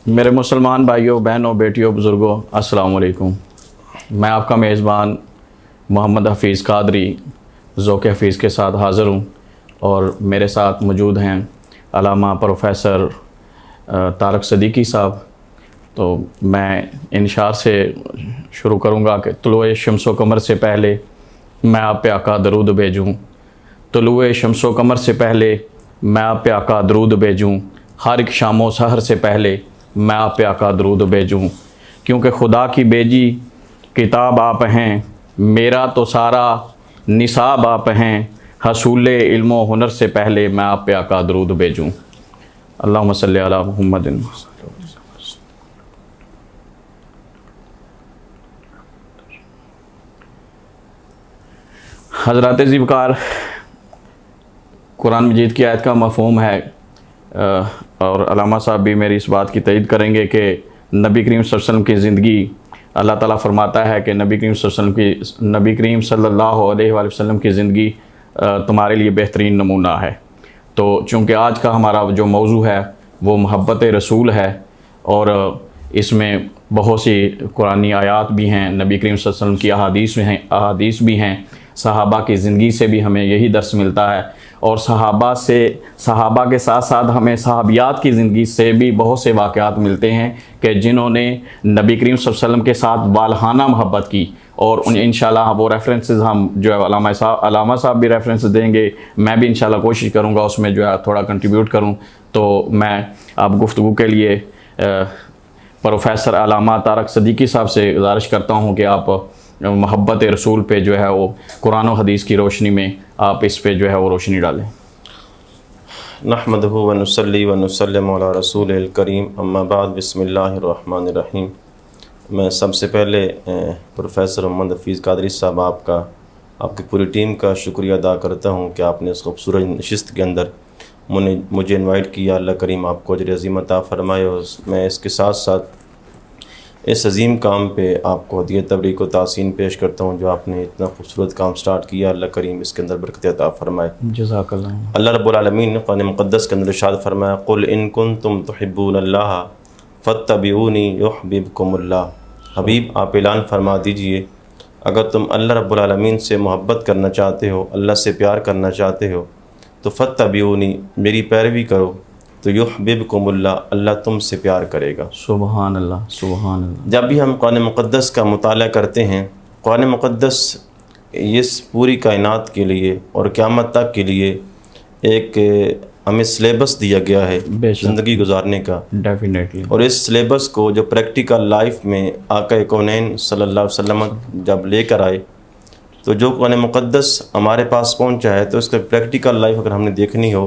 मेरे मुसलमान भाइयों, बहनों, बेटियों, बुज़ुर्गों, अस्सलाम वालेकुम। मैं आपका मेज़बान मोहम्मद हफ़ीज़ कादरी ज़ौक़ हफ़ीज़ के साथ हाज़िर हूँ और मेरे साथ मौजूद हैं अल्लामा प्रोफ़ेसर तारक सदीकी साहब। तो मैं इंशार से शुरू करूँगा कि तुलुए शम्स व कमर से पहले मैं आप पे आका दरूद भेजूँ। तुलुए शम्स व कमर से पहले मैं आप पे आका दरूद भेजूँ। हर एक शामो सहर से पहले मैं आप पे आका दरूद भेजूँ। क्योंकि खुदा की भेजी किताब आप हैं, मेरा तो सारा निसाब आप हैं। हसूले इल्म व हुनर से पहले मैं आप पे आका दरूद भेजूँ। अल्लाहुम्मा सल्ली अला मुहम्मदिन। हज़रात ज़िवकार, कुरान मजीद की आयत का मफ़हूम है और अल्लामा साहब भी मेरी इस बात की तईद करेंगे कि नबी करीम सल्लल्लाहु अलैहि वसल्लम की ज़िंदगी, अल्लाह ताला फरमाता है कि नबी करीम सल्लल्लाहु अलैहि वसल्लम की ज़िंदगी तुम्हारे लिए बेहतरीन नमूना है। तो चूँकि आज का हमारा जो मौजू है वो मोहब्बत रसूल है और इसमें बहुत सी कुरानी आयात भी हैं, नबी करीम सल्लल्लाहु अलैहि वसल्लम की अहादीस भी हैं, सहाबा की ज़िंदगी से भी हमें यही दर्स मिलता है और सहाबा के साथ साथ हमें सहाबियात की ज़िंदगी से भी बहुत से वाक़यात मिलते हैं कि जिन्होंने नबी करीम सल्लल्लाहु अलैहि वसल्लम के साथ वालहाना मोहब्बत की। और उन इंशाल्लाह वो रेफरेंसेस हम जो है अल्लामा साहब भी रेफरेंसेस देंगे, मैं भी इंशाल्लाह कोशिश करूँगा उसमें जो है थोड़ा कंट्रीब्यूट करूँ। तो मैं अब गुफ्तगू के लिए प्रोफ़ेसर अल्लामा तारक सदीकी साहब से गुजारिश करता हूँ कि आप मोहब्बत रसूल पे जो है वो कुरान और हदीस की रोशनी में आप इस पे जो है वो रोशनी डालें। नहमदुहु व नुसल्ली व नुसल्लिमु अला रसूलिल करीम, अम्मा बाद, बिस्मिल्लाहिर रहमानिर रहीम। मैं सबसे पहले प्रोफ़ेसर मोहम्मद हफ़ीज़ कादरी साहब आपकी पूरी टीम का शुक्रिया अदा करता हूँ कि आपने इस खूबसूरत नशिस्त के अंदर मुझे इनवाइट किया। अल्लाह करीम आपको अजर अज़ीम अता फ़रमाए। और मैं इसके साथ साथ इस अजीम काम पे आपको हदिया तबरीक व तासीन पेश करता हूँ जो आपने इतना खूबसूरत काम स्टार्ट किया। अल्लाह करीम इसके अंदर बरकत अता फ़रमाए। जज़ाकल्लाह। अल्लाह रब्बुल आलमीन ने कुरान मुक़द्दस के अंदर इरशाद फरमाया, कुल इन कुंतुम तुहिब्बूनल्लाह फत्तबिऊनी युहब्बिबकुमुल्लाह। हबीब आप ऐलान फरमा दीजिए, अगर तुम अल्लाह रब्बुल आलमीन से मोहब्बत करना चाहते हो, अल्लाह से प्यार करना चाहते हो, तो फत्तबिऊनी मेरी पैरवी करो, तो युहब्बिबकुमुल्लाह अल्लाह तुमसे प्यार करेगा। सुबहान अल्लाह, सुबहान अल्लाह। जब भी हम कुरान मुक़द्दस का मुताला करते हैं, कुरान मुक़द्दस इस पूरी कायनात के लिए और क़यामत तक के लिए एक हमें सिलेबस दिया गया है ज़िंदगी गुजारने का। डेफिनेटली। और इस सिलेबस को जो प्रैक्टिकल लाइफ में आका कौनैन सल्लल्लाहु अलैहि वसल्लम जब लेकर आए, तो जो कुरान मुक़द्दस हमारे पास पहुँचा है, तो इसका प्रैक्टिकल लाइफ अगर हमने देखनी हो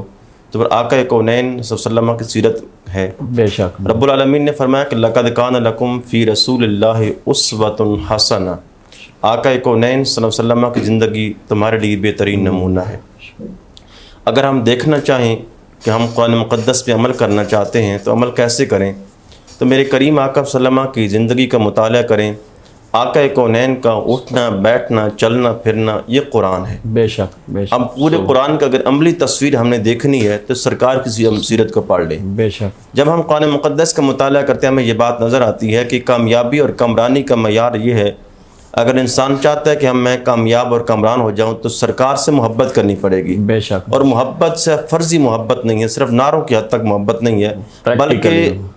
तो फिर आका कौनैन सल्लल्लाहु की सीरत है। बेशक रब्बुल आलमीन ने फरमाया कि लक़द कान लकुम फ़ी रसूलिल्लाहि उस्वतुन हसना। आका कौनैन सल्लल्लाहु अलैहि वसल्लम की ज़िंदगी तुम्हारे लिए बेहतरीन नमूना है। अगर हम देखना चाहें कि हम कुरान मुक़द्दस पे अमल करना चाहते हैं तो अमल कैसे करें, तो मेरे करीम आका सल्लल्लाहु की ज़िंदगी का मुताला करें। आका कौनैन का उठना बैठना चलना फिरना ये कुरान है। बेशक बेशक। अब पूरे कुरान का अगर अमली तस्वीर हमने देखनी है तो सरकार की सीरत को पढ़ लें। बेशक। जब हम कुरान मुक़द्दस का मुताला करते हैं, हमें ये बात नज़र आती है कि कामयाबी और कमरानी का मयार ये है, अगर इंसान चाहता है कि मैं कामयाब और कमरान हो जाऊँ तो सरकार से मोहब्बत करनी पड़ेगी। बेशक। और मोहब्बत से फ़र्ज़ी मोहब्बत नहीं है, सिर्फ नारों की हद तक मोहब्बत नहीं है, बल्कि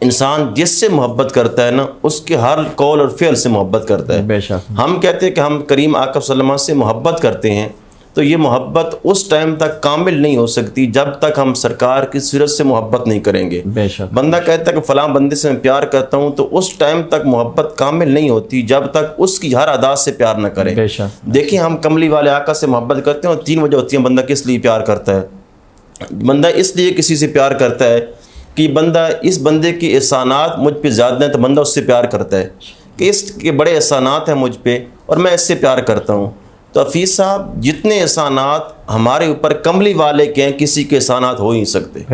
इंसान जिससे मोहब्बत करता है ना, उसके हर कौल और फ़िल से मोहब्बत करता है। बेशक। हम कहते हैं कि हम करीम आका सल्लल्लाहु से मोहब्बत करते हैं, तो ये मोहब्बत उस टाइम तक कामिल नहीं हो सकती जब तक हम सरकार की सीरत से मोहब्बत नहीं करेंगे। बेशक। बंदा कहता है कि फ़लाँ बंदे से मैं प्यार करता हूँ, तो उस टाइम तक मोहब्बत कामिल नहीं होती जब तक उसकी हर अदा से प्यार न करें। बेशक। देखिए, हम कमली वाले आका से मोहब्बत करते हैं और 3 वजह होती हैं बंदा किस लिए प्यार करता है। बंदा इसलिए किसी से प्यार करता है कि बंदा इस बंदे के एहसानात मुझ पे ज़्यादा हैं, तो बंदा उससे प्यार करता है कि इसके बड़े एहसानात हैं मुझ पे और मैं इससे प्यार करता हूँ। तो हफ़ीज़ साहब, जितने एहसानात हमारे ऊपर कमली वाले के हैं, किसी के एहसानात हो ही नहीं सकते।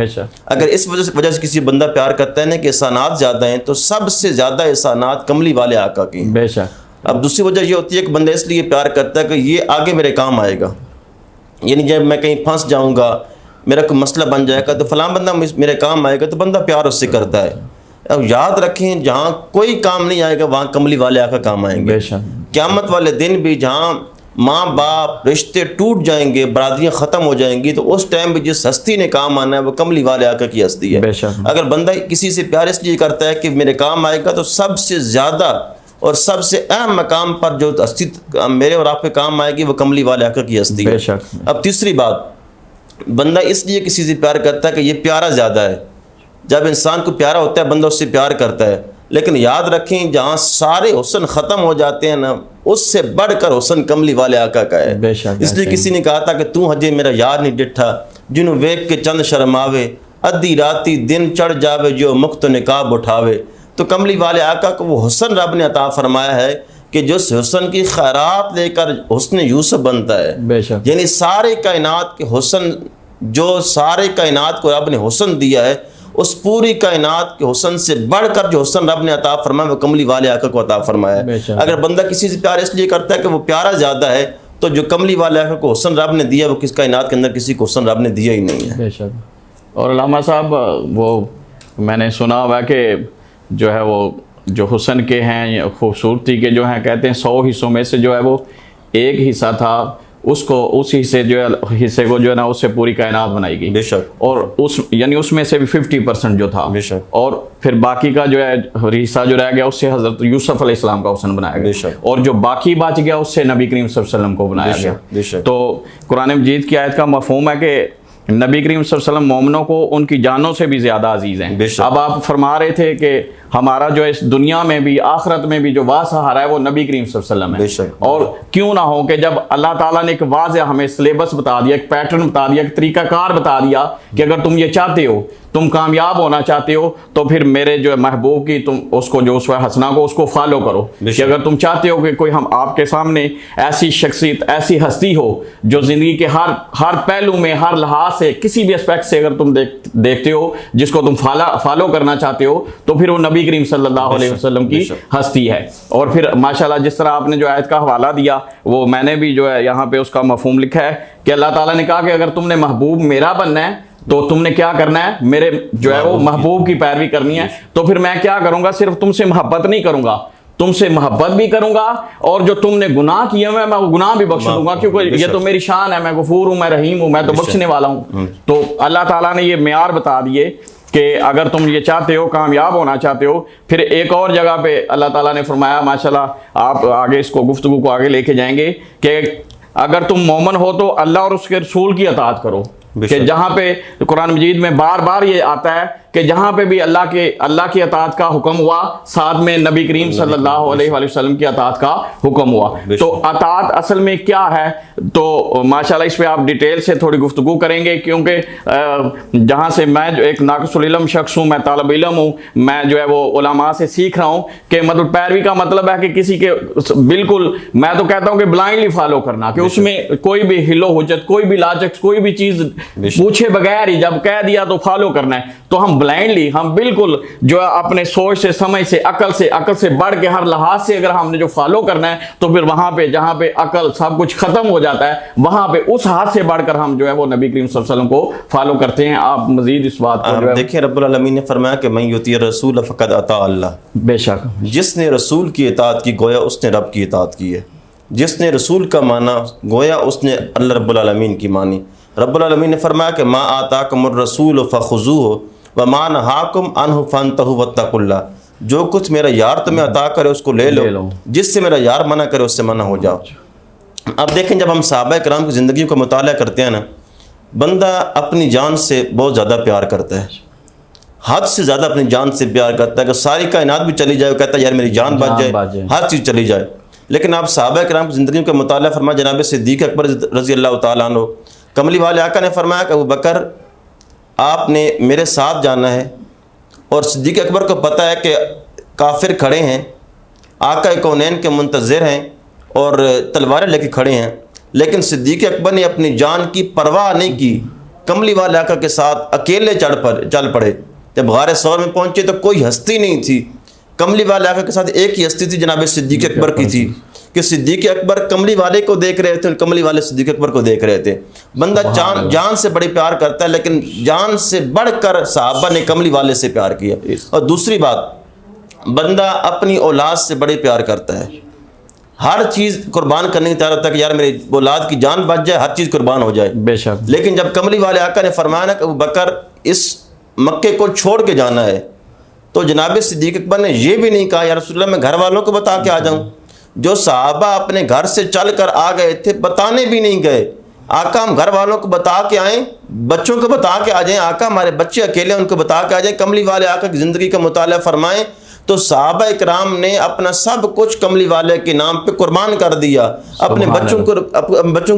अगर इस वजह से किसी बंदा प्यार करता है ना कि एहसानात ज़्यादा हैं, तो सबसे ज़्यादा एहसानात कमली वाले आका के हैं। बेशक। अब दूसरी वजह ये होती है कि बंदा इसलिए प्यार करता है कि ये आगे मेरे काम आएगा, यानी जब मैं कहीं फंस जाऊँगा, मेरा कोई मसला बन जाएगा, तो फलां बंदा मेरे काम आएगा, तो बंदा प्यार उससे करता है। अब याद रखें, जहाँ कोई काम नहीं आएगा वहाँ कमली वाले आका काम आएंगे। बेशक। क़यामत वाले दिन भी जहाँ माँ बाप रिश्ते टूट जाएंगे, बरादरियाँ ख़त्म हो जाएंगी, तो उस टाइम भी जिस हस्ती ने काम आना है वो कमली वाले आका की हस्ती है। बेशक। अगर बंदा किसी से प्यार इसलिए करता है कि मेरे काम आएगा, तो सबसे ज़्यादा और सबसे अहम मकाम पर जो हस्ती मेरे और आपके काम आएगी वो कमली वाले आका की हस्ती है। बेशक। अब तीसरी बात, बंदा इसलिए किसी से प्यार करता है कि ये प्यारा ज़्यादा है। जब इंसान को प्यारा होता है बंदा उससे प्यार करता है, लेकिन याद रखें जहाँ सारे हुस्न ख़त्म हो जाते हैं ना, उससे बढ़कर हुस्न कमली वाले आका का है। बेशक। इसलिए किसी ने कहा था कि तू हजे मेरा यार नहीं डिठा, जिन्हों वेख के चंद शर्मावे, अद्धी राती दिन चढ़ जावे जो मुख्त निकाब उठावे। तो कमली वाले आका को वो हुस्न रब ने अता फरमाया है कि जो हुस्न की खैरात लेकर हुस्न यूसुफ बनता है। बेशक। यानी सारे कायनात के हुस्न, जो सारे कायनात को रब ने हुस्न दिया है, उस पूरी कायनात के हुस्न से बढ़कर जो हुस्न रब ने अता फरमाया वो कमली वाले आका को अता फरमाया है। अगर बंदा किसी से प्यार इसलिए करता है कि वो प्यारा ज़्यादा है, तो जो कमली वाले आका को हुस्न रब ने दिया वो किस कायनात के अंदर किसी को हुस्न रब ने दिया ही नहीं है। बेशक। और अल्लामा साहब, वो मैंने सुना हुआ कि जो है वो जो हुस्न के हैं, खूबसूरती के जो हैं, कहते हैं 100 हिस्सों में से जो है वो एक हिस्सा था, उसको उस हिस्से को जो है ना उससे पूरी कायनात बनाई गई। बेशक। और उस यानी उसमें से भी 50% जो था। बेशक। और फिर बाकी का जो है हिस्सा जो रह गया उससे हज़रत यूसुफ अलैहिस्सलाम का हुस्न बनाया गया। बेशक। और जो बाकी बच गया उससे नबी करीम सल्लल्लाहु अलैहि वसल्लम को बनाया गया। बेशक। तो कुरान मजीद की आयत का मफहूम है कि नबी करीम सल्लल्लाहु अलैहि वसल्लम मोमिनों को उनकी जानों से भी ज़्यादा अजीज़ हैं। अब आप फरमा रहे थे कि हमारा जो इस दुनिया में भी आखिरत में भी जो वाह सहारा है वो नबी करीम सल्लल्लाहु अलैहि वसल्लम है। और क्यों ना हो कि जब अल्लाह ताला ने एक वाज़ेह हमें सिलेबस बता दिया, एक पैटर्न बता दिया, एक तरीक़ाकार बता दिया कि अगर तुम ये चाहते हो, तुम कामयाब होना चाहते हो, तो फिर मेरे जो है महबूब की तुम उसको जो उसवा हसना को उसको फॉलो करो। कि अगर तुम चाहते हो कि कोई हम आपके सामने ऐसी शख्सियत, ऐसी हस्ती हो जो ज़िंदगी के हर पहलू में, हर लिहाज से, किसी भी एस्पेक्ट से अगर तुम देखते हो, जिसको तुम फॉलो करना चाहते हो, तो फिर वो नबी करीम सल्लल्लाहु अलैहि वसल्लम की हस्ती है। और फिर माशाल्लाह जिस तरह आपने जो आयत का हवाला दिया, वो मैंने भी जो है यहाँ पे उसका मफहूम लिखा है कि अल्लाह ताला ने कहा कि अगर तुमने महबूब मेरा बनना है तो तुमने क्या करना है, मेरे जो है वो महबूब की पैरवी करनी है। तो फिर मैं क्या करूंगा, सिर्फ तुमसे मोहब्बत नहीं करूंगा, तुमसे मोहब्बत भी करूंगा, और जो तुमने गुनाह किए हुए मैं वो गुनाह भी बख्श दूंगा, क्योंकि ये तो मेरी शान है, मैं गफूर हूँ, मैं रहीम हूँ, मैं तो बख्शने वाला हूँ। तो अल्लाह ताला ने ये मेयार बता दिए कि अगर तुम ये चाहते हो, कामयाब होना चाहते हो। फिर एक और जगह पे अल्लाह ताला ने फरमाया, माशाल्लाह आप आगे इसको गुफ्तगू को आगे लेके जाएंगे, कि अगर तुम मोमन हो तो अल्लाह और उसके रसूल की अताअत करो। कि जहाँ पे कुरान मजीद में बार बार ये आता है कि जहाँ पे भी अल्लाह की अताअत का हुक्म हुआ, साथ में नबी करीम सल्लल्लाहु अलैहि वसल्लम की अताअत का हुक्म हुआ। तो अताअत असल में क्या है, तो माशाल्लाह इस पे आप डिटेल से थोड़ी गुफ्तगू करेंगे, क्योंकि जहाँ से मैं जो एक नाक़िसुल इल्म शख्स हूँ, मैं तालिब इल्म हूँ, मैं जो है वो उलमा से सीख रहा हूँ कि मतलब पैरवी का मतलब है कि किसी के बिल्कुल, मैं तो कहता हूँ कि ब्लाइंडली फॉलो करना, कि उसमें कोई भी हिलो हुज्जत, कोई भी लाजक, कोई भी चीज़ पूछे बगैर ही जब कह दिया तो फॉलो करना है। तो हम ब्लाइंडली, हम बिल्कुल जो है अपने सोच से, समझ से, अकल से बढ़ के हर लिहाज से अगर हमने जो फॉलो करना है, तो फिर वहां पे जहां पे अकल सब कुछ खत्म हो जाता है, वहां पे उस हाथ से बढ़कर हम जो है वो नबी करीम सल्लल्लाहु अलैहि वसल्लम को फॉलो करते हैं। आप मजीद इस बात को देखिए, रब्बुल आलमीन ने फरमाया कि मैं युती रसूल फ़क़द अता अल्लाह। बेशक, जिसने रसूल की इताअत की गोया उसने रब की इताअत की है। जिसने रसूल का माना गोया उसने अल्लाह रब्बुल आलमीन की मानी। रब्बुल आलमीन ने फरमाया कि मा आताकुमुर रसूल फ़ख़ुज़ूहु व मा नहाकुम अन्हु फ़न्तहु वत्तक़ुल्लाह। जो कुछ मेरा यार तुम्हें अता करे उसको ले लो, जिससे मेरा यार मना करे उससे मना हो जाओ। अब देखें, जब हम सहाबा किराम की ज़िंदगी को मुताला करते हैं ना, बंदा अपनी जान से बहुत ज़्यादा प्यार करता है, हद से ज़्यादा अपनी जान से प्यार करता है कि सारी कायनात भी चली जाए, कहता है यार मेरी जान बच जाए, हर चीज़ चली जाए। लेकिन आप सहाबा किराम की ज़िंदगी का मुताला फरमा, जनाब सिद्दीक़ अकबर रज़ी अल्लाह तआला अन्हु, कमली वाले आका ने फरमाया कि अबू बकर आपने मेरे साथ जाना है, और सिद्दीक़ अकबर को पता है कि काफिर खड़े हैं, आका कौनैन के मुंतज़िर हैं और तलवारें लेके खड़े हैं, लेकिन सिद्दीक़ अकबर ने अपनी जान की परवाह नहीं की, कमली वाले आका के साथ अकेले चल पड़े। जब गारे सौर में पहुँचे तो कोई हस्ती नहीं थी, कमली वाले आका के साथ एक ही हस्ती थी, जनाब सिद्दीक़ अकबर की थी। कि सिद्दीक अकबर कमली वाले को देख रहे थे और कमली वाले सिद्दीक अकबर को देख रहे थे। बंदा जान से बड़े प्यार करता है, लेकिन जान से बढ़कर सहाबा ने कमली वाले से प्यार किया। और दूसरी बात, बंदा अपनी औलाद से बड़े प्यार करता है, हर चीज़ कुर्बान करने की तैयार होता है कि यार मेरी औलाद की जान बच जाए, हर चीज़ कुर्बान हो जाए। बेशक। लेकिन जब कमली वाले आका ने फरमाया ना कि अबू बकर इस मक्के को छोड़ के जाना है, तो जनाब सिद्दीक अकबर ने यह भी नहीं कहा या रसूलुल्लाह मैं घर वालों को बता के आ जाऊं। जो सहाबा अपने घर से चल कर आ गए थे, बताने भी नहीं गए, आका हम घर वालों को बता के आएँ, बच्चों को बता के आ जाएं, आका हमारे बच्चे अकेले उनको बता के आ जाएं। कमली वाले आका की ज़िंदगी का मुताला फरमाएं तो सहाबा इकराम ने अपना सब कुछ कमली वाले के नाम पे कुर्बान कर दिया। अपने बच्चों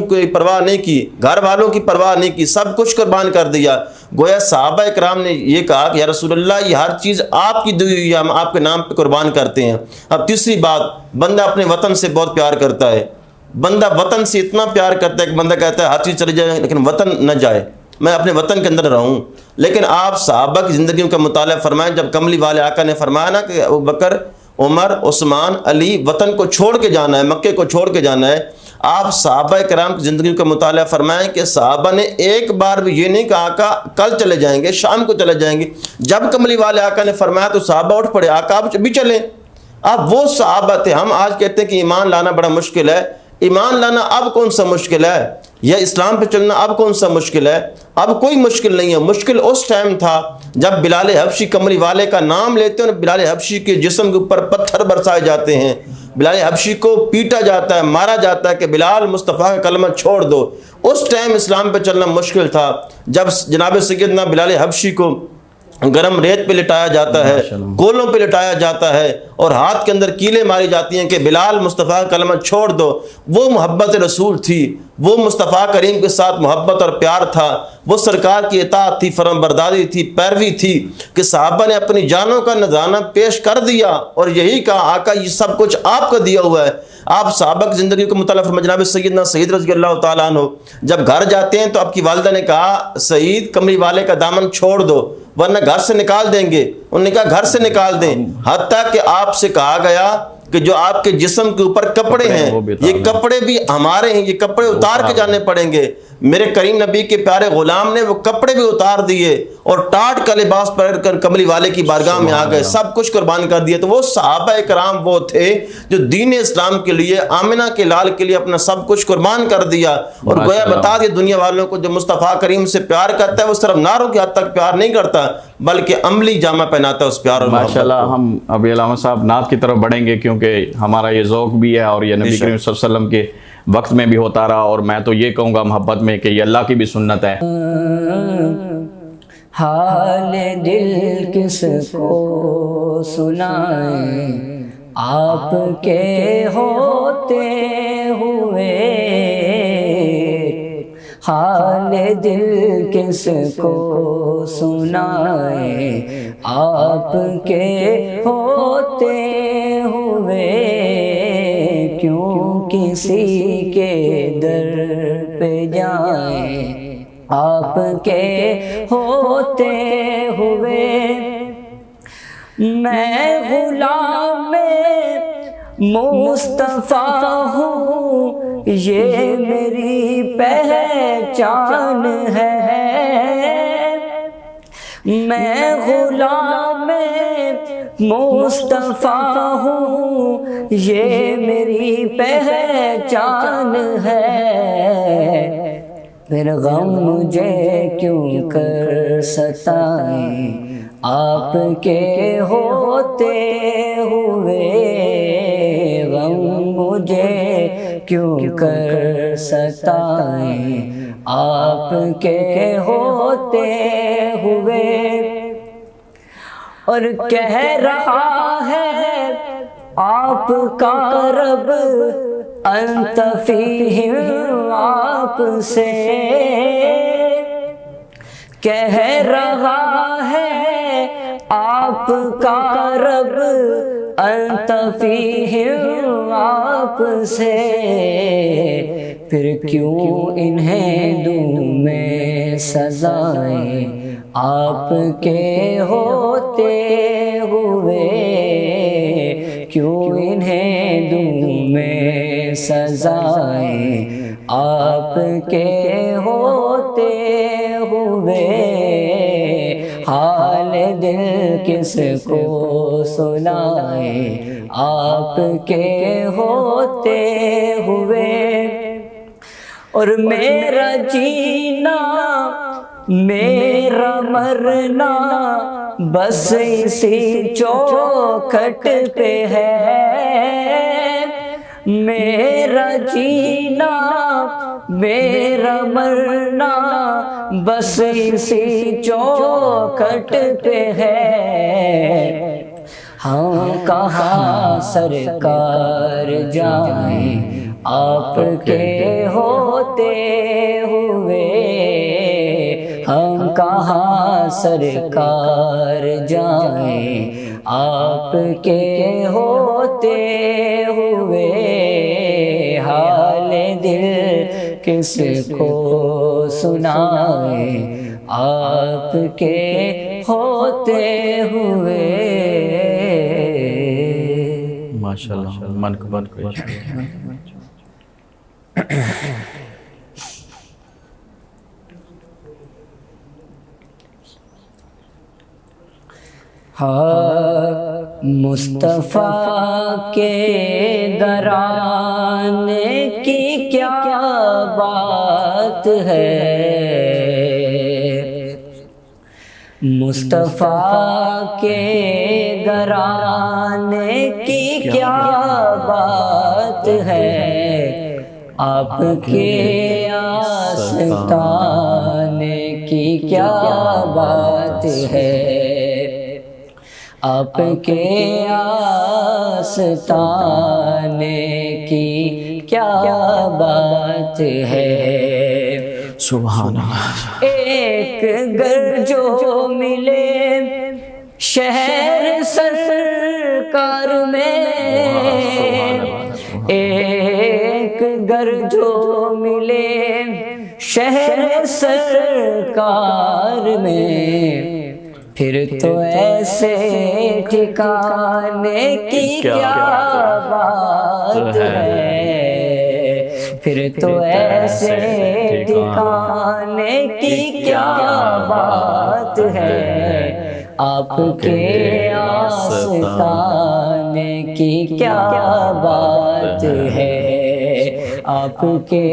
को परवाह नहीं की, घर वालों की परवाह नहीं की, सब कुछ कुर्बान कर दिया। गोया सहाबा इकराम ने ये कहा कि या रसूलुल्लाह ये हर चीज़ आपकी दी हुई है, हम आपके नाम पे कुर्बान करते हैं। अब तीसरी बात, बंदा अपने वतन से बहुत प्यार करता है। बंदा वतन से इतना प्यार करता है कि बंदा कहता है हर चीज़ चली जाए लेकिन वतन न जाए, मैं अपने वतन के अंदर रहूं। लेकिन आप सहाबा की ज़िंदगी का मुताला फरमाएं, जब कमली वाले आका ने फरमाया ना कि अबू बकर, उमर, उस्मान, अली वतन को छोड़ के जाना है, मक्के को छोड़ के जाना है, आप सहाबा कराम की ज़िंदगी का मुताला फरमाएं कि सहाबा ने एक बार भी ये नहीं कहा आका कल चले जाएंगे, शाम को चले जाएंगे। जब कमली वाले आका ने फरमाया तो सहाबा उठ पड़े, आका आप भी चले। अब वो सहाबा थे। हम आज कहते हैं कि ईमान लाना बड़ा मुश्किल है, ईमान लाना अब कौन सा मुश्किल है, या इस्लाम पे चलना अब कौन सा मुश्किल है? अब कोई मुश्किल नहीं है। मुश्किल उस टाइम था जब बिलाल हबशी कमली वाले का नाम लेते हैं और बिलाल हबशी के जिस्म के ऊपर पत्थर बरसाए जाते हैं, बिलाल हबशी को पीटा जाता है, मारा जाता है कि बिलाल मुस्तफ़ा का कलमा छोड़ दो। उस टाइम इस्लाम पे चलना मुश्किल था। जब जनाब सैयदना बिलाल हबशी को गरम रेत पे लिटाया जाता है, कोलों पे लिटाया जाता है और हाथ के अंदर कीलें मारी जाती हैं कि बिलाल मुस्तफ़ा का कलमा छोड़ दो, वो मोहब्बत रसूल थी, वो मुस्तफ़ा करीम के साथ मोहब्बत और प्यार था, वो सरकार की इताअत थी, फरमाबरदारी थी, पैरवी थी कि सहाबा ने अपनी जानों का नजराना पेश कर दिया और यही कहा आका ये सब कुछ आपका दिया हुआ है। आप सहाबा की ज़िंदगी को मुताला फरमाएं। जनाब सैयदना सईद रज़ी अल्लाह तआला अन्हु जब घर जाते हैं तो आपकी वालिदा ने कहा सईद कमली वाले का दामन छोड़ दो वरना घर से निकाल देंगे। उन्होंने कहा घर से निकाल दें, हत्ता कि आपसे कहा गया कि जो आपके जिस्म के ऊपर कपड़े हैं ये कपड़े भी हमारे हैं, ये कपड़े उतार के जाने पड़ेंगे। मेरे करीम नबी के प्यारे गुलाम ने वो कपड़े भी उतार दिए और टाट का लिबास पहनकर कमली वाले की बारगाह में आ गए, सब कुछ कुर्बान कर दिया। तो वो सहाबा कराम वो थे जो दीन इस्लाम के लिए, आमिना के लाल के लिए अपना सब कुछ कुर्बान कर दिया। और गोया बता दिया दुनिया वालों को जो मुस्तफ़ा करीम से प्यार करता है वो सिर्फ नारों की हद तक प्यार नहीं करता बल्कि अमली जामा पहनाता है उस प्यार और माशाल्लाह। हम अभी अलामा साहब नात की तरफ बढ़ेंगे क्योंकि हमारा ये ज़ौक़ भी है और ये नबी करीम सल्लल्लाहु अलैहि वसल्लम के वक्त में भी होता रहा और मैं तो ये कहूँगा मोहब्बत में कि ये अल्लाह की भी सुन्नत है। हाल दिल किसको सुनाए आपके होते हुए, हाल दिल किसको सुनाए आपके होते हुए, क्यों किसी के दर पे जाए आपके होते हुए। मैं गुलाम मुस्तफ़ा हूँ ये मेरी पहचान है, मैं गुलाम मुस्तफ़ा हूँ ये मेरी पहचान है। फिर गम मुझे क्यों कर सताए आपके होते हुए, गम मुझे क्यों कर सताए आपके होते हुए। और कह रहा है आपका रब अंत फीहिम आपसे, कह रहा है आपका रब अंत फीहिम आपसे। फिर क्यों इन्हें दूं मैं सजाएं आपके होते हुए, क्यों इन्हें दूं मैं सजाएं आपके होते हुए, हाल दिल किसको सुनाए आपके होते हुए। और मेरा जीना मेरा मरना बस इसी चौखट पे है। मेरा जीना मेरा मरना बस इसी चौखट पे है। हम कहाँ सरकार जाएं आपके होते हुए, हम कहाँ सरकार जाएं आपके होते हुए। हाल दिल किसको सुनाए आपके होते हुए। माशाल्लाह, मन को बंद करो। हाँ, मुस्तफ़ा के घराने की क्या बात है, मुस्तफ़ा के घराने की क्या बात है। आपके आस्ताने की क्या बात है, आपके आस्ताने की क्या बात है। सुभान अल्लाह। एक घर जो मिले शहर सरकार में, एक घर जो मिले शहर सरकार में, फिर तो ऐसे ठिकाने की क्या बात है, फिर तो ऐसे ठिकाने की क्या बात है। आपके आस्ताने की क्या बात है, आपके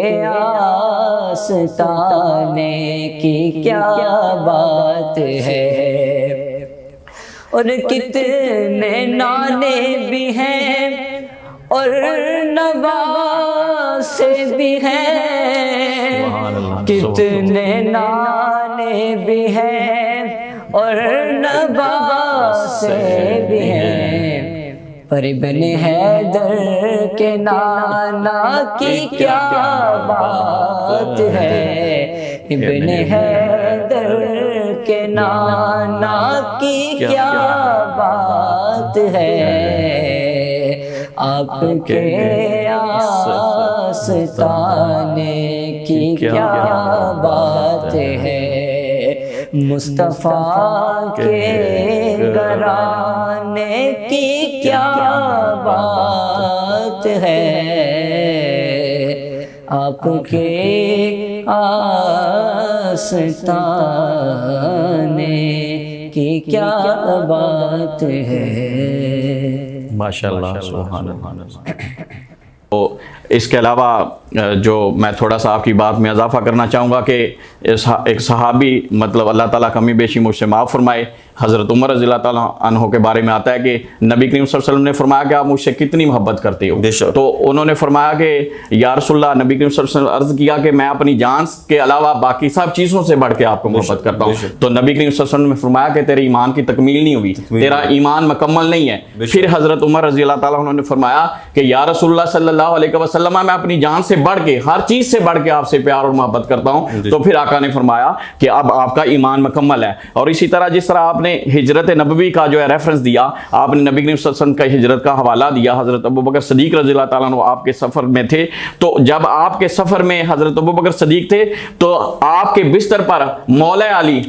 आस्ताने की क्या बात है। और कितने नाने भी हैं और नवासे भी हैं, कितने नाने भी हैं और नवासे भी हैं। पर इब्न हैदर के नाना की क्या बात है, इब्न हैदर के नाना की क्या बात है। आपके आस्ताने की क्या बात है, मुस्तफ़ा के घराने की क्या बात है। आपके आस्ताने की क्या बात है। माशाल्लाह, सुभान अल्लाह। तो इसके अलावा जो मैं थोड़ा सा आपकी बात में इजाफा करना चाहूँगा कि एक सहाबी, मतलब अल्लाह ताला कमी बेशी मुझसे माफ़ फरमाए, हज़रत उमर रज़ी अल्लाह ताला अन्हो के बारे में आता है कि नबी करीम सल्लल्लाहु अलैहि वसल्लम ने फरमाया कि आप मुझसे कितनी मोहब्बत करते हो। तो उन्होंने फरमाया कि या रसूलल्लाह, नबी करीम सल्लल्लाहु अलैहि वसल्लम अर्ज़ किया कि मैं अपनी जान के अलावा बाकी सब चीज़ों से बढ़ के आपको मोहब्बत करता हूँ। तो नबी करीम सल्लल्लाहु अलैहि वसल्लम ने फरमाया कि तेरे ईमान की तकमील नहीं हुई, तेरा ईमान मुकम्मल नहीं है। फिर हज़रत उमर रज़ी अल्लाह ताला उन्होंने फरमाया कि या रसूलल्लाह सल्लल्लाहु अलैहि वसल्लम, मैं अपनी जान से बढ़ के, हर चीज़ से बढ़ के आपसे प्यार और मोहब्बत करता हूँ। तो फिर आका ने फरमाया कि अब आपका ईमान मुकम्मल है। और इसी तरह जिस तरह आपने आपने हिजरत नबवी का जो है रेफरेंस दिया, आपने नबी करीम सल्लल्लाहु अलैहि वसल्लम का हिजरत का हवाला दिया। हज़रत अबू बकर सदीक रज़ी अल्लाह ताला अन्हु आपके सफ़र में थे, तो जब आपके सफ़र में हज़रत अबू बकर सदीक थे तो आपके बिस्तर पर मौला अली,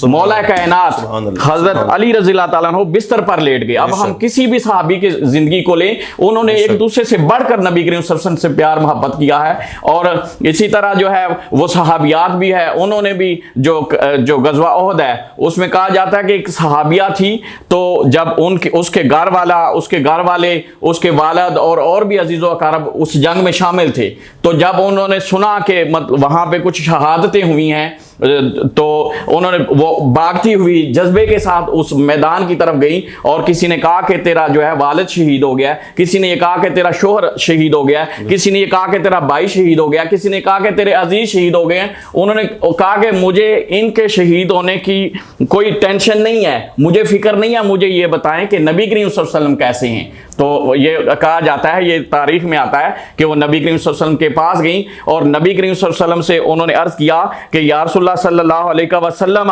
मौला कायनात हज़रत अली रज़ी अल्लाह ताला अन्हु बिस्तर पर लेट गए। अब हम किसी भी सहाबी की ज़िंदगी को लें, उन्होंने एक दूसरे से बढ़कर नबी करीम सल्लल्लाहु अलैहि वसल्लम से प्यार मोहब्बत किया है। और इसी तरह जो है वो सहाबियात भी है, उन्होंने भी जो गज़वा ओहद है उसमें कहा जाता है कि एक सहाबिया थी, तो जब उनके उसके घर वाला, उसके घर वाले, उसके वालद और भी अजीज़ व अकारब उस जंग में शामिल थे, तो जब उन्होंने सुना कि मतलब वहाँ पे कुछ शहादतें हुई हैं, तो उन्होंने वो भागती हुई जज्बे के साथ उस मैदान की तरफ गई। और किसी ने कहा कि तेरा जो है वालिद शहीद हो गया, किसी ने ये कहा कि तेरा शोहर शहीद हो गया, किसी ने ये कहा कि तेरा भाई शहीद हो गया, किसी ने कहा कि तेरे अजीज शहीद हो गए। उन्होंने कहा कि मुझे इनके शहीद होने की कोई टेंशन नहीं है, मुझे फिक्र नहीं है, मुझे ये बताएं कि नबी करीम सल्लल्लाहु अलैहि वसल्लम कैसे हैं। तो ये कहा जाता है, ये तारीख में आता है कि वो नबी करीम सल्लल्लाहु अलैहि वसल्लम के पास गई और नबी करीम सल्लल्लाहु अलैहि वसल्लम से उन्होंने अर्ज किया कि या रसूलल्लाह सल्लल्लाहु अलैहि वसल्लम,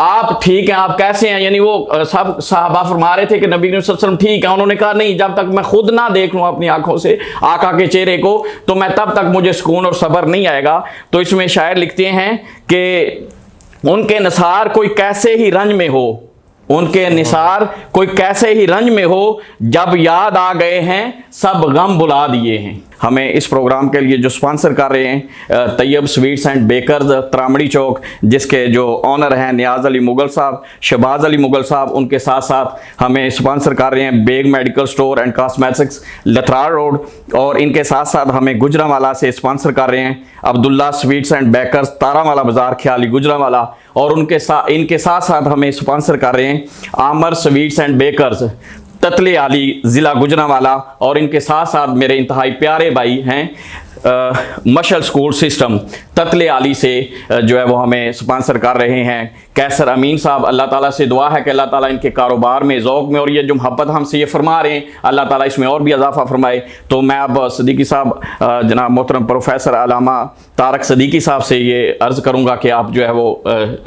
आप ठीक हैं, आप कैसे हैं। यानी वो सब सहाबा फरमा रहे थे कि नबी करीम सल्लल्लाहु अलैहि वसल्लम ठीक है। उन्होंने कहा नहीं, जब तक मैं खुद ना देख लूं अपनी आंखों से आका के चेहरे को, तो मैं तब तक मुझे सुकून और सब्र नहीं आएगा। तो इसमें शायर लिखते हैं कि उनके निसार कोई कैसे ही रंज में हो, उनके निसार कोई कैसे ही रंज में हो, जब याद आ गए हैं सब गम बुला दिए हैं। हमें इस प्रोग्राम के लिए जो स्पॉन्सर कर रहे हैं तैयब स्वीट्स एंड बेकर्स त्रामड़ी चौक, जिसके जो ऑनर हैं नियाज अली मुगल साहब, शहबाज अली मुगल साहब, उनके साथ साथ हमें स्पॉन्सर कर रहे हैं Baig medical store and cosmetics Lathrar road, और इनके साथ साथ हमें गुजरांवाला से स्पॉन्सर कर रहे हैं अब्दुल्ला स्वीट्स एंड बेकर्स तारामाला बाजार ख्याली गुजरांवाला, और इनके साथ साथ हमें स्पॉन्सर कर रहे हैं आमर स्वीट्स एंड बेकर्स ततले आली ज़िला गुजरांवाला, और इनके साथ साथ मेरे इंतहाई प्यारे भाई हैं मशल स्कूल सिस्टम ततले आली से जो है वो हमें स्पॉन्सर कर रहे हैं कैसर अमीन साहब। अल्लाह ताला से दुआ है कि अल्लाह ताला इनके कारोबार में, ज़ौक़ में, और ये जो मोहब्बत हमसे ये फरमा रहे हैं अल्लाह ताला इसमें और भी इजाफा फरमाए। तो मैं अब सदीकी साहब जनाब मोहतरम प्रोफेसर अलामा तारक सदीकी साहब से ये अर्ज़ करूँगा कि आप जो है वो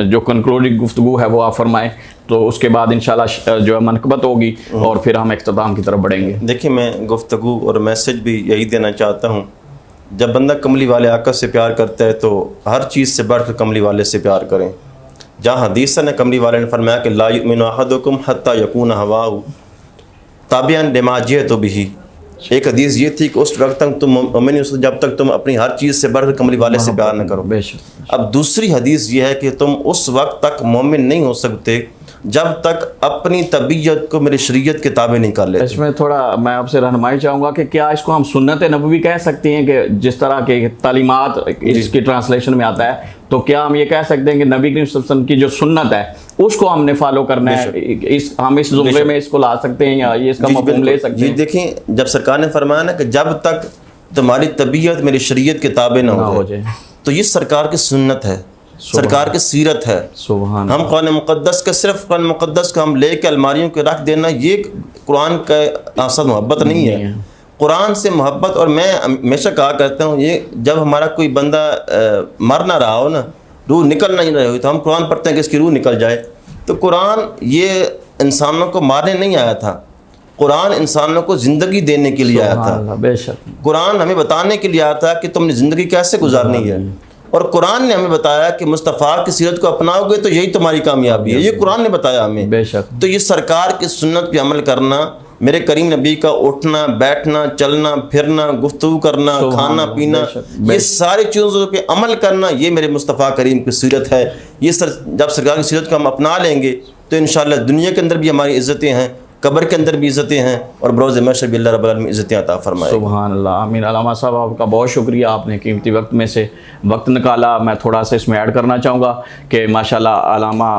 जो कंक्लूडिंग गुफ्तगू है वो आप फरमाएँ, तो उसके बाद इंशाल्लाह जो है मनकबत होगी और फिर हम इख्तिताम की तरफ बढ़ेंगे। देखिए, मैं गुफ्तगू और मैसेज भी यही देना चाहता हूँ, जब बंदा कमली वाले आका से प्यार करता है तो हर चीज़ से बढ़कर कमली वाले से प्यार करें। जहाँ हदीस ने कमली वाले ने फरमाया कि ला युमिनु अहदुकुम हत्ता यकून हवाहु ताबिअन लिमा जिअतु बिही। एक हदीस ये थी कि उस वक्त तक तुम मोमिन हो जब तक तुम अपनी हर चीज़ से बढ़कर कमली वाले से प्यार न करो। अब दूसरी हदीस ये है कि तुम उस वक्त तक मोमिन नहीं हो सकते जब तक अपनी तबीयत को मेरी शरीयत के ताबे नहीं कर लेते। इसमें थोड़ा मैं आपसे रहनुमाई चाहूँगा कि क्या इसको हम सुन्नत नबवी कह सकते हैं कि जिस तरह के तालीमात इसकी ट्रांसलेशन में आता है, तो क्या हम ये कह सकते हैं कि नबी करीम सल्लल्लाहु अलैहि वसल्लम की जो सुन्नत है उसको हमने फॉलो करना है, हम इस जुमले में इसको ला सकते हैं या ये इसका मफ़हूम ले सकते हैं? देखें, जब सरकार ने फरमाया ना कि जब तक तुम्हारी तबीयत मेरी शरीयत के ताबे ना हो जाए, तो ये सरकार की सुन्नत है, सरकार की सीरत है। सुभान हम कुरान मुक़द्दस के सिर्फ कुरान मुक़द्दस को हम लेके अलमारियों के रख देना, ये कुरान का असद मोहब्बत नहीं है। कुरान से मोहब्बत, और मैं हमेशा कहा करता हूँ ये जब हमारा कोई बंदा मर ना रहा हो ना, रूह निकल नहीं रही हो, तो हम कुरान पढ़ते हैं कि इसकी रूह निकल जाए। तो कुरान ये इंसानों को मारने नहीं आया था, कुरान इंसानों को ज़िंदगी देने के लिए आया था। बेशक कुरान हमें बताने के लिए आया था कि तुमने ज़िंदगी कैसे गुजारनी है, और कुरान ने हमें बताया कि मुस्तफ़ा की सीरत को अपनाओगे तो यही तुम्हारी कामयाबी है। ये कुरान ने बताया हमें। बेशक। तो ये सरकार की सुन्नत पे अमल करना, मेरे करीम नबी का उठना बैठना चलना फिरना गुफ्तगू करना खाना पीना, ये सारी चीज़ों पे अमल करना, ये मेरे मुस्तफ़ा करीम की सीरत है। ये जब सरकार की सीरत को हम अपना लेंगे तो इंशाअल्लाह दुनिया के अंदर भी हमारी इज़्ज़तें हैं, कब्र के अंदर भी इज़्ज़तें हैं, और बरोज़ महशर भी अल्लाह रब्बुल आलमीन इज़्ज़तें अता फरमाए। सुभान अल्लाह, आमीन। अल्लामा साहब आपका बहुत शुक्रिया, आपने कीमती वक्त में से वक्त निकाला। मैं थोड़ा सा इसमें ऐड करना चाहूँगा कि माशाल्लाह अल्लामा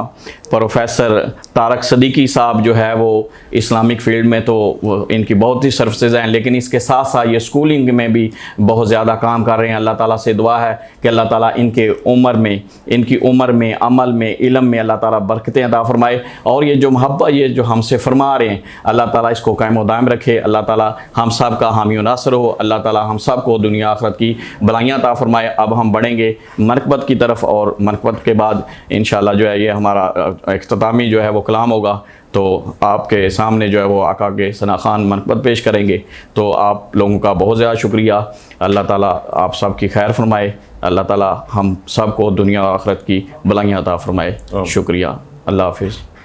प्रोफेसर तारक सदीकी साहब जो है वो इस्लामिक फील्ड में तो इनकी बहुत ही सर्विसेज हैं, लेकिन इसके साथ साथ ये स्कूलिंग में भी बहुत ज़्यादा काम कर रहे हैं। अल्लाह ताला से दुआ है कि अल्लाह ताला इनकी उम्र में अमल में इल्म में अल्लाह ताला बरकतें अता फरमाए, और ये जो मोहब्बत ये जो हमसे फरमा रहे हैं करें। अल्लाह ताला इसको कायम व दायम रखे। अल्लाह ताला हम सब का हामी व नासर हो। अल्लाह ताला हम सब को दुनिया आखिरत की भलाइयाँ अता फरमाए। अब हम बढ़ेंगे मनकबत की तरफ, और मनकबत के बाद इंशाअल्लाह जो है ये हमारा इख्तितामी जो है वो कलाम होगा। तो आपके सामने जो है वो आका के सना खान मनकबत पेश करेंगे। तो आप लोगों का बहुत ज़्यादा शुक्रिया। अल्लाह ताला आप सब की खैर फरमाए। अल्लाह ताला हम सब को दुनिया आखिरत की भलाइयाँ अता फरमाए। शुक्रिया। अल्लाह हाफिज़।